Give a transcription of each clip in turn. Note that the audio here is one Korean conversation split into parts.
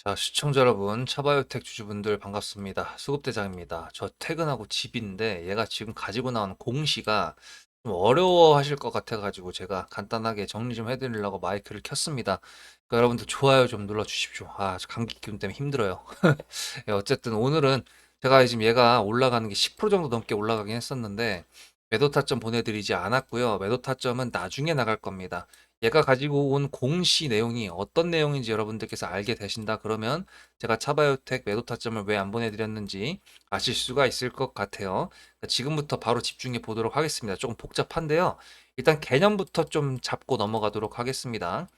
자, 시청자 여러분, 차바이오텍 주주분들 반갑습니다. 수급대장입니다. 저 퇴근하고 집인데 얘가 지금 가지고 나온 공시가 좀 어려워하실 것 같아가지고 제가 간단하게 정리 좀 해드리려고 마이크를 켰습니다. 그러니까 여러분들 좋아요 좀 눌러주십시오. 저 감기 기운 때문에 힘들어요. 예, 어쨌든 오늘은 제가 지금 얘가 올라가는 게 10% 정도 넘게 올라가긴 했었는데 매도 타점 보내드리지 않았고요. 매도 타점은 나중에 나갈 겁니다. 얘가 가지고 온 공시 내용이 어떤 내용인지 여러분들께서 알게 되신다 그러면 제가 차바이오텍 매도 타점을 왜 안 보내드렸는지 아실 수가 있을 것 같아요. 그러니까 지금부터 바로 집중해 보도록 하겠습니다. 조금 복잡한데요. 일단 개념부터 좀 잡고 넘어가도록 하겠습니다.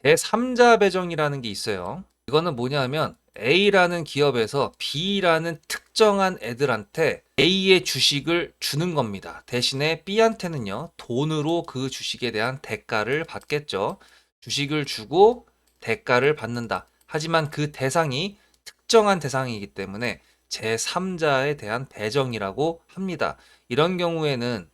제3자 배정이라는 게 있어요. 이거는 뭐냐면 A라는 기업에서 B라는 특정한 애들한테 A의 주식을 주는 겁니다. 대신에 B한테는요, 돈으로 그 주식에 대한 대가를 받겠죠. 주식을 주고 대가를 받는다. 하지만 그 대상이 특정한 대상이기 때문에 제3자에 대한 배정이라고 합니다. 이런 경우에는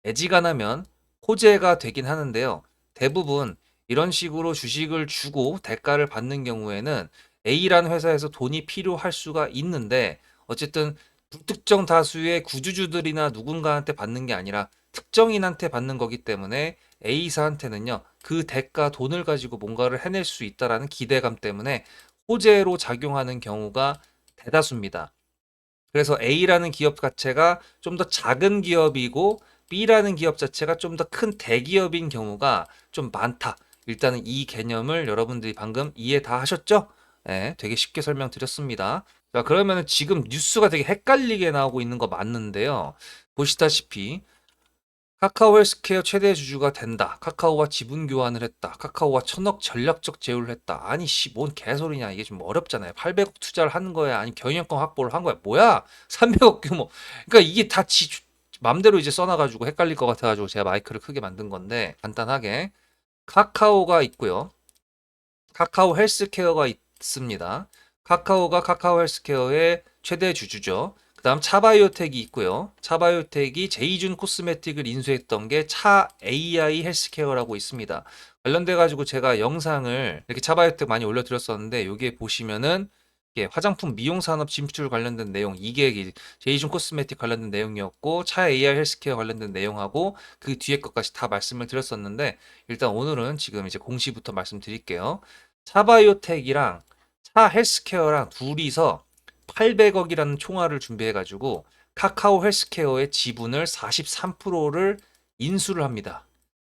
애지간하면 호재가 되긴 하는데요. 대부분 이런 식으로 주식을 주고 대가를 받는 경우에는 A라는 회사에서 돈이 필요할 수가 있는데 어쨌든 불특정 다수의 구주주들이나 누군가한테 받는 게 아니라 특정인한테 받는 거기 때문에 A사한테는요, 그 대가 돈을 가지고 뭔가를 해낼 수 있다라는 기대감 때문에 호재로 작용하는 경우가 대다수입니다. 그래서 A라는 기업 자체가 좀 더 작은 기업이고 B라는 기업 자체가 좀 더 큰 대기업인 경우가 좀 많다. 일단은 이 개념을 여러분들이 방금 이해 다 하셨죠? 네, 되게 쉽게 설명드렸습니다. 자, 그러면 지금 뉴스가 되게 헷갈리게 나오고 있는 거 맞는데요. 보시다시피 카카오 헬스케어 최대 주주가 된다. 카카오와 지분 교환을 했다. 카카오와 1000억 전략적 제휴를 했다. 아니 뭔 개소리냐. 이게 좀 어렵잖아요. 800억 투자를 하는 거야. 아니 경영권 확보를 한 거야. 뭐야? 300억 규모. 그러니까 이게 다 맘대로 이제 써놔가지고 헷갈릴 것 같아가지고 제가 마이크를 크게 만든 건데 간단하게 카카오가 있고요. 카카오 헬스케어가 있습니다. 카카오가 카카오 헬스케어의 최대 주주죠. 그 다음 차바이오텍이 있고요. 차바이오텍이 제이준 코스메틱을 인수했던 게 차 AI 헬스케어라고 있습니다. 관련돼 가지고 제가 영상을 이렇게 차바이오텍 많이 올려드렸었는데 여기에 보시면은 이게 화장품 미용 산업 진출 관련된 내용 이게 제이준 코스메틱 관련된 내용이었고 차 AI 헬스케어 관련된 내용하고 그 뒤에 것까지 다 말씀을 드렸었는데 일단 오늘은 지금 이제 공시부터 말씀드릴게요. 차바이오텍이랑 차 헬스케어랑 둘이서 800억이라는 총알을 준비해가지고 카카오 헬스케어의 지분을 43%를 인수를 합니다.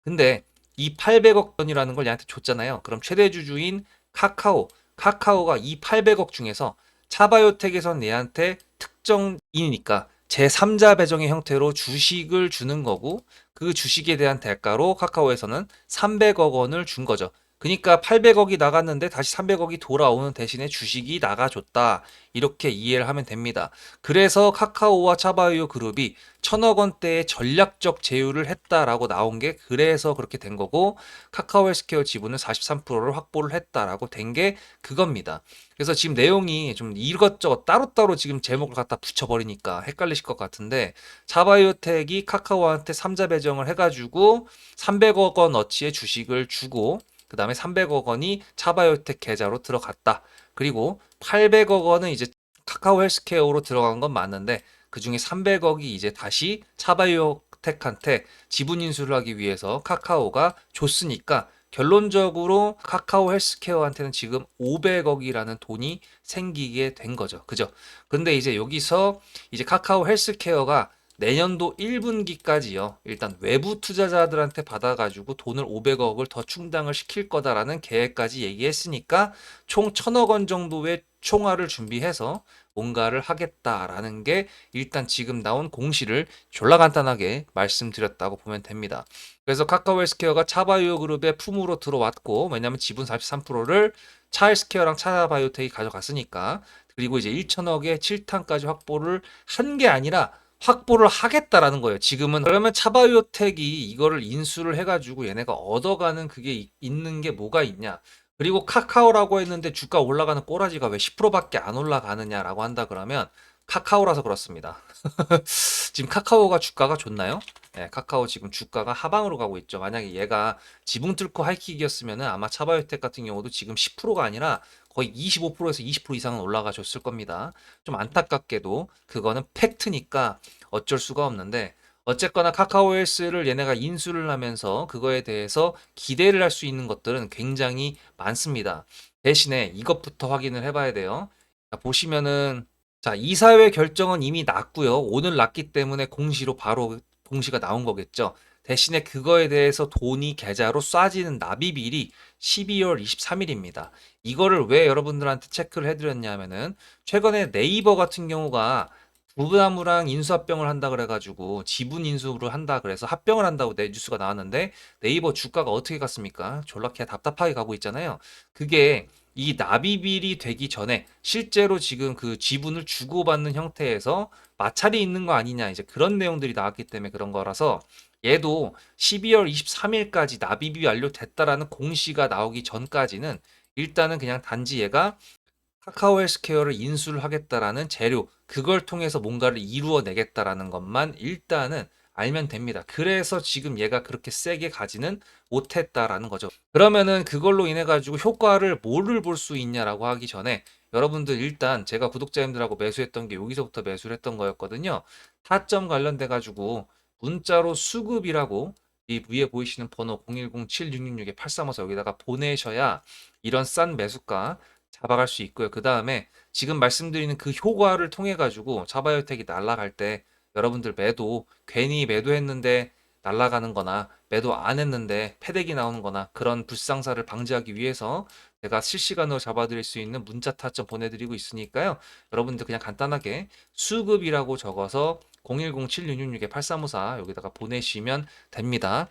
근데 이 800억 원이라는 걸 얘한테 줬잖아요. 그럼 최대 주주인 카카오가 이 800억 중에서 차바이오텍에선 얘한테 특정인이니까 제3자 배정의 형태로 주식을 주는 거고 그 주식에 대한 대가로 카카오에서는 300억 원을 준 거죠. 그러니까 800억이 나갔는데 다시 300억이 돌아오는 대신에 주식이 나가줬다. 이렇게 이해를 하면 됩니다. 그래서 카카오와 차바이오 그룹이 1000억 원대의 전략적 제휴를 했다라고 나온 게 그래서 그렇게 된 거고 카카오 헬스케어 지분을 43%를 확보를 했다라고 된 게 그겁니다. 그래서 지금 내용이 좀 이것저것 따로따로 지금 제목을 갖다 붙여버리니까 헷갈리실 것 같은데 차바이오텍이 카카오한테 3자 배정을 해가지고 300억 원어치의 주식을 주고 그 다음에 300억 원이 차바이오텍 계좌로 들어갔다. 그리고 800억 원은 이제 카카오 헬스케어로 들어간 건 맞는데 그 중에 300억이 이제 다시 차바이오텍한테 지분 인수를 하기 위해서 카카오가 줬으니까 결론적으로 카카오 헬스케어한테는 지금 500억이라는 돈이 생기게 된 거죠. 그죠? 근데 이제 여기서 이제 카카오 헬스케어가 내년도 1분기까지요. 일단 외부 투자자들한테 받아가지고 돈을 500억을 더 충당을 시킬 거다라는 계획까지 얘기했으니까 총 1000억 원 정도의 총알을 준비해서 뭔가를 하겠다라는 게 일단 지금 나온 공시를 졸라 간단하게 말씀드렸다고 보면 됩니다. 그래서 카카오 헬스케어가 차바이오 그룹의 품으로 들어왔고 왜냐하면 지분 43%를 차 헬스케어랑 차바이오텍이 가져갔으니까 그리고 이제 1천억의 7탄까지 확보를 한 게 아니라 확보를 하겠다라는 거예요. 지금은 그러면 차바이오텍이 이거를 인수를 해가지고 얘네가 얻어가는 그게 있는 게 뭐가 있냐? 그리고 카카오라고 했는데 주가 올라가는 꼬라지가 왜 10%밖에 안 올라가느냐라고 한다 그러면 카카오라서 그렇습니다. 지금 카카오가 주가가 좋나요? 예, 카카오 지금 주가가 하방으로 가고 있죠. 만약에 얘가 지붕 뚫고 하이킥이었으면은 아마 차바이오텍 같은 경우도 지금 10%가 아니라 거의 25%에서 20% 이상은 올라가셨을 겁니다. 좀 안타깝게도 그거는 팩트니까 어쩔 수가 없는데 어쨌거나 카카오 헬스를 얘네가 인수를 하면서 그거에 대해서 기대를 할 수 있는 것들은 굉장히 많습니다. 대신에 이것부터 확인을 해봐야 돼요. 자, 보시면은 자, 이사회 결정은 이미 났고요. 오늘 났기 때문에 공시로 바로 공시가 나온 거겠죠. 대신에 그거에 대해서 돈이 계좌로 쏴지는 납입일이 12월 23일입니다. 이거를 왜 여러분들한테 체크를 해드렸냐면은 최근에 네이버 같은 경우가 부나무랑 인수합병을 한다 그래가지고 지분 인수를 한다 그래서 합병을 한다고 내 뉴스가 나왔는데 네이버 주가가 어떻게 갔습니까? 졸라 개 답답하게 가고 있잖아요. 그게 이 납입일이 되기 전에 실제로 지금 그 지분을 주고받는 형태에서 마찰이 있는 거 아니냐 이제 그런 내용들이 나왔기 때문에 그런 거라서 얘도 12월 23일까지 납입이 완료됐다라는 공시가 나오기 전까지는 일단은 그냥 단지 얘가 카카오 헬스케어를 인수를 하겠다라는 재료, 그걸 통해서 뭔가를 이루어내겠다라는 것만 일단은 알면 됩니다. 그래서 지금 얘가 그렇게 세게 가지는 못했다라는 거죠. 그러면은 그걸로 인해 가지고 효과를 뭐를 볼 수 있냐라고 하기 전에 여러분들 일단 제가 구독자님들하고 매수했던 게 여기서부터 매수를 했던 거였거든요. 타점 관련돼 가지고 문자로 수급이라고 이 위에 보이시는 번호 010-7666-8354 여기다가 보내셔야 이런 싼 매수가 잡아갈 수 있고요. 그 다음에 지금 말씀드리는 그 효과를 통해 가지고 자바이오텍이 날아갈 때 여러분들 매도 괜히 매도했는데 날아가는 거나 매도 안 했는데 패대기 나오는 거나 그런 불상사를 방지하기 위해서 제가 실시간으로 잡아드릴 수 있는 문자 타점 보내드리고 있으니까요. 여러분들 그냥 간단하게 수급이라고 적어서 010-7666-8354 여기다가 보내시면 됩니다.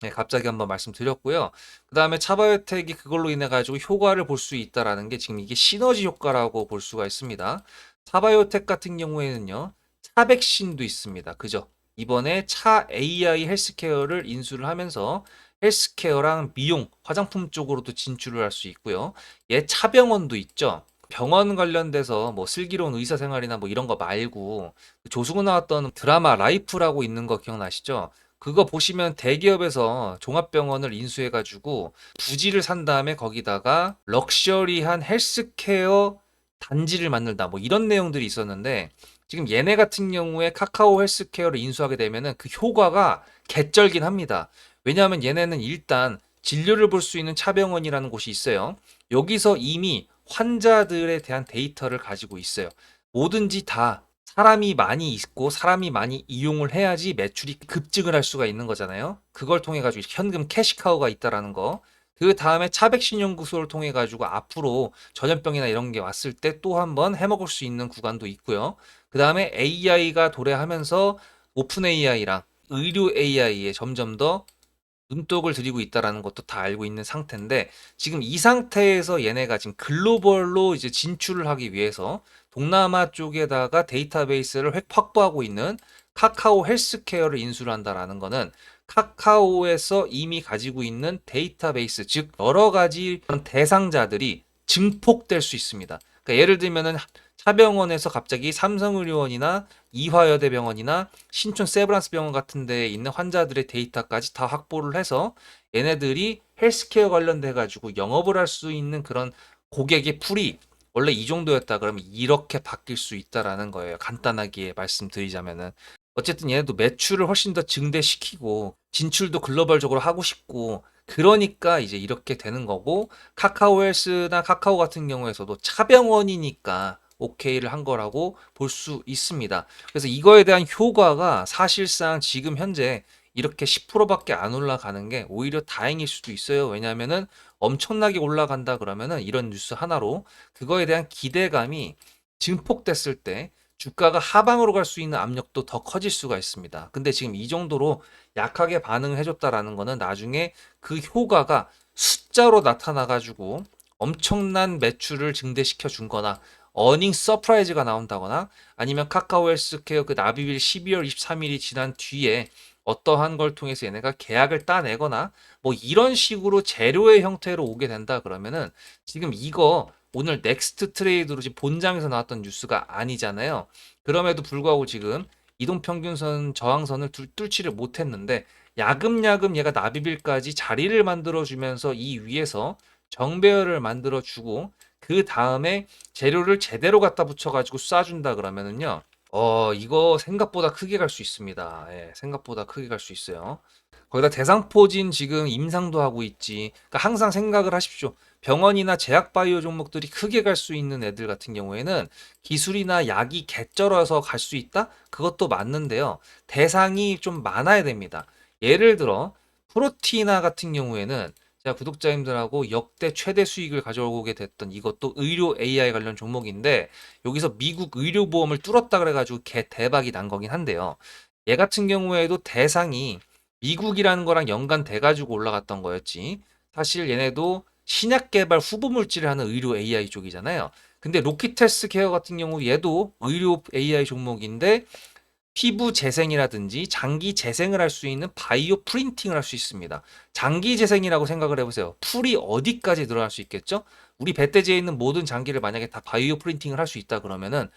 네, 갑자기 한번 말씀드렸고요. 그 다음에 차바이오텍이 그걸로 인해 가지고 효과를 볼 수 있다라는 게 지금 이게 시너지 효과라고 볼 수가 있습니다. 차바이오텍 같은 경우에는요, 차백신도 있습니다. 그죠? 이번에 차 AI 헬스케어를 인수를 하면서 헬스케어랑 미용, 화장품 쪽으로도 진출을 할 수 있고요. 얘 차병원도 있죠. 병원 관련돼서 뭐 슬기로운 의사생활이나 뭐 이런 거 말고 조승우 나왔던 드라마 라이프라고 있는 거 기억나시죠? 그거 보시면 대기업에서 종합병원을 인수해가지고 부지를 산 다음에 거기다가 럭셔리한 헬스케어 단지를 만들다 뭐 이런 내용들이 있었는데 지금 얘네 같은 경우에 카카오 헬스케어를 인수하게 되면은 그 효과가 개쩔긴 합니다. 왜냐하면 얘네는 일단 진료를 볼 수 있는 차병원이라는 곳이 있어요. 여기서 이미 환자들에 대한 데이터를 가지고 있어요. 뭐든지 다 사람이 많이 있고 사람이 많이 이용을 해야지 매출이 급증을 할 수가 있는 거잖아요. 그걸 통해 가지고 현금 캐시카우가 있다라는 거. 그 다음에 차백신 연구소를 통해 가지고 앞으로 전염병이나 이런 게 왔을 때 또 한번 해먹을 수 있는 구간도 있고요. 그 다음에 AI가 도래하면서 오픈 AI랑 의료 AI에 점점 더 눈독을 들이고 있다라는 것도 다 알고 있는 상태인데 지금 이 상태에서 얘네가 지금 글로벌로 이제 진출을 하기 위해서 동남아 쪽에다가 데이터베이스를 확보하고 있는 카카오 헬스케어를 인수를 한다라는 거는 카카오에서 이미 가지고 있는 데이터베이스 즉 여러 가지 그런 대상자들이 증폭될 수 있습니다. 그러니까 예를 들면은 차병원에서 갑자기 삼성의료원이나 이화여대병원이나 신촌 세브란스 병원 같은 데에 있는 환자들의 데이터까지 다 확보를 해서 얘네들이 헬스케어 관련돼 가지고 영업을 할 수 있는 그런 고객의 풀이 원래 이 정도였다 그러면 이렇게 바뀔 수 있다라는 거예요. 간단하게 말씀드리자면은 어쨌든 얘네도 매출을 훨씬 더 증대시키고 진출도 글로벌적으로 하고 싶고 그러니까 이제 이렇게 되는 거고 카카오 헬스나 카카오 같은 경우에서도 차병원이니까 오케이를 한 거라고 볼 수 있습니다. 그래서 이거에 대한 효과가 사실상 지금 현재 이렇게 10%밖에 안 올라가는 게 오히려 다행일 수도 있어요. 왜냐하면은 엄청나게 올라간다 그러면은 이런 뉴스 하나로 그거에 대한 기대감이 증폭됐을 때 주가가 하방으로 갈 수 있는 압력도 더 커질 수가 있습니다. 근데 지금 이 정도로 약하게 반응을 해줬다라는 거는 나중에 그 효과가 숫자로 나타나가지고 엄청난 매출을 증대시켜 준 거나 어닝 서프라이즈가 나온다거나 아니면 카카오 헬스케어 그 납입일 12월 23일이 지난 뒤에 어떠한 걸 통해서 얘네가 계약을 따내거나 뭐 이런 식으로 재료의 형태로 오게 된다 그러면은 지금 이거 오늘 넥스트 트레이드로 지금 본장에서 나왔던 뉴스가 아니잖아요. 그럼에도 불구하고 지금 이동평균선 저항선을 뚫지를 못했는데 야금야금 얘가 나비빌까지 자리를 만들어주면서 이 위에서 정배열을 만들어주고 그 다음에 재료를 제대로 갖다 붙여가지고 쏴준다 그러면은요. 이거 생각보다 크게 갈 수 있습니다. 예, 생각보다 크게 갈 수 있어요. 거기다 대상포진 지금 임상도 하고 있지. 그러니까 항상 생각을 하십시오. 병원이나 제약바이오 종목들이 크게 갈 수 있는 애들 같은 경우에는 기술이나 약이 개쩔어서 갈 수 있다? 그것도 맞는데요. 대상이 좀 많아야 됩니다. 예를 들어 프로티나 같은 경우에는 제가 구독자님들하고 역대 최대 수익을 가져오게 됐던 이것도 의료 AI 관련 종목인데 여기서 미국 의료보험을 뚫었다 그래가지고 개 대박이 난 거긴 한데요. 얘 같은 경우에도 대상이 미국이라는 거랑 연관돼 가지고 올라갔던 거였지. 사실 얘네도 신약 개발 후보 물질을 하는 의료 AI 쪽이잖아요. 근데 로키테스 케어 같은 경우 얘도 의료 AI 종목인데 피부 재생이라든지 장기 재생을 할 수 있는 바이오 프린팅을 할 수 있습니다. 장기 재생이라고 생각을 해보세요. 풀이 어디까지 늘어날 수 있겠죠? 우리 배대지에 있는 모든 장기를 만약에 다 바이오 프린팅을 할 수 있다 그러면은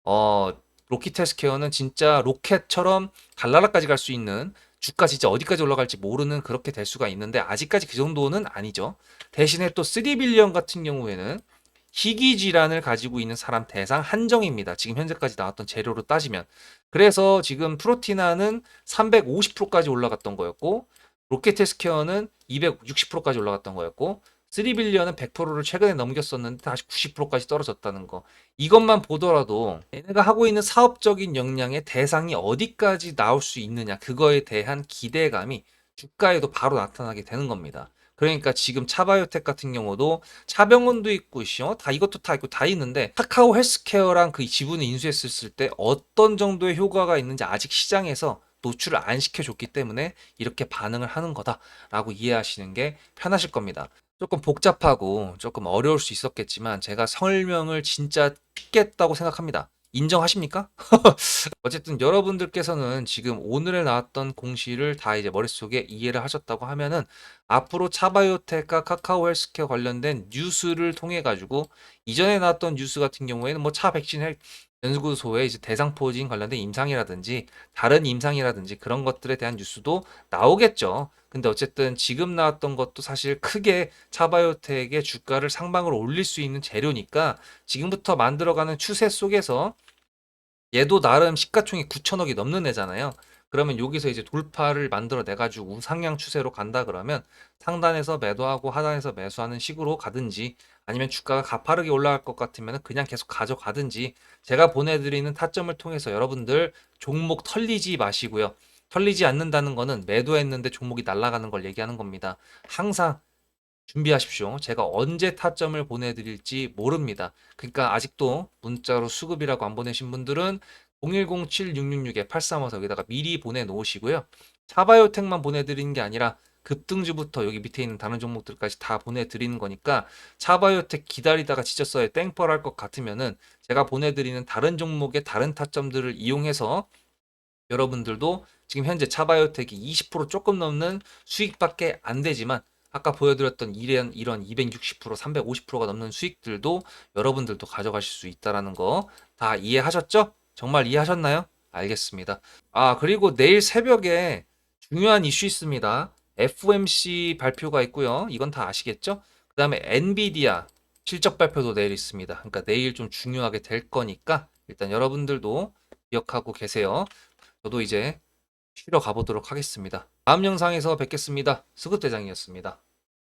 어, 로키테스케어는 진짜 로켓처럼 달나라까지 갈 수 있는 주가 진짜 어디까지 올라갈지 모르는 그렇게 될 수가 있는데 아직까지 그 정도는 아니죠. 대신에 또 3빌리언 같은 경우에는 희귀 질환을 가지고 있는 사람 대상 한정입니다. 지금 현재까지 나왔던 재료로 따지면. 그래서 지금 프로티나는 350%까지 올라갔던 거였고 로켓테스케어는 260%까지 올라갔던 거였고 3빌리언은 100%를 최근에 넘겼었는데 다시 90%까지 떨어졌다는 거. 이것만 보더라도 얘네가 하고 있는 사업적인 역량의 대상이 어디까지 나올 수 있느냐 그거에 대한 기대감이 주가에도 바로 나타나게 되는 겁니다. 그러니까 지금 차바이오텍 같은 경우도 차병원도 있고 다 이것도 다 있고 다 있는데 카카오 헬스케어랑 그 지분을 인수했을 때 어떤 정도의 효과가 있는지 아직 시장에서 노출을 안 시켜줬기 때문에 이렇게 반응을 하는 거다라고 이해하시는 게 편하실 겁니다. 조금 복잡하고 조금 어려울 수 있었겠지만 제가 설명을 진짜 쉽겠다고 생각합니다. 인정하십니까? 어쨌든 여러분들께서는 지금 오늘에 나왔던 공시를 다 이제 머릿속에 이해를 하셨다고 하면은 앞으로 차바이오텍과 카카오 헬스케어 관련된 뉴스를 통해 가지고 이전에 나왔던 뉴스 같은 경우에는 뭐 차 백신 연구소에 이제 대상포진 관련된 임상이라든지 다른 임상이라든지 그런 것들에 대한 뉴스도 나오겠죠. 근데 어쨌든 지금 나왔던 것도 사실 크게 차바이오텍의 주가를 상방으로 올릴 수 있는 재료니까 지금부터 만들어가는 추세 속에서 얘도 나름 시가총액 9천억이 넘는 애잖아요. 그러면 여기서 이제 돌파를 만들어내 가지고 우상향 추세로 간다 그러면 상단에서 매도하고 하단에서 매수하는 식으로 가든지 아니면 주가가 가파르게 올라갈 것 같으면 그냥 계속 가져가든지 제가 보내드리는 타점을 통해서 여러분들 종목 털리지 마시고요. 털리지 않는다는 거는 매도했는데 종목이 날아가는 걸 얘기하는 겁니다. 항상 준비하십시오. 제가 언제 타점을 보내드릴지 모릅니다. 그러니까 아직도 문자로 수급이라고 안 보내신 분들은 0107-666-8354 여기다가 미리 보내놓으시고요. 차바이오텍만 보내드리는 게 아니라 급등주부터 여기 밑에 있는 다른 종목들까지 다 보내드리는 거니까 차바이오텍 기다리다가 지쳤어요. 땡벌 할 것 같으면은 제가 보내드리는 다른 종목의 다른 타점들을 이용해서 여러분들도 지금 현재 차바이오텍이 20% 조금 넘는 수익밖에 안 되지만 아까 보여드렸던 이런 260%, 350%가 넘는 수익들도 여러분들도 가져가실 수 있다라는 거 다 이해하셨죠? 정말 이해하셨나요? 알겠습니다. 그리고 내일 새벽에 중요한 이슈 있습니다. FOMC 발표가 있고요. 이건 다 아시겠죠? 그 다음에 엔비디아 실적 발표도 내일 있습니다. 그러니까 내일 좀 중요하게 될 거니까 일단 여러분들도 기억하고 계세요. 저도 이제 쉬러 가보도록 하겠습니다. 다음 영상에서 뵙겠습니다. 수급대장이었습니다.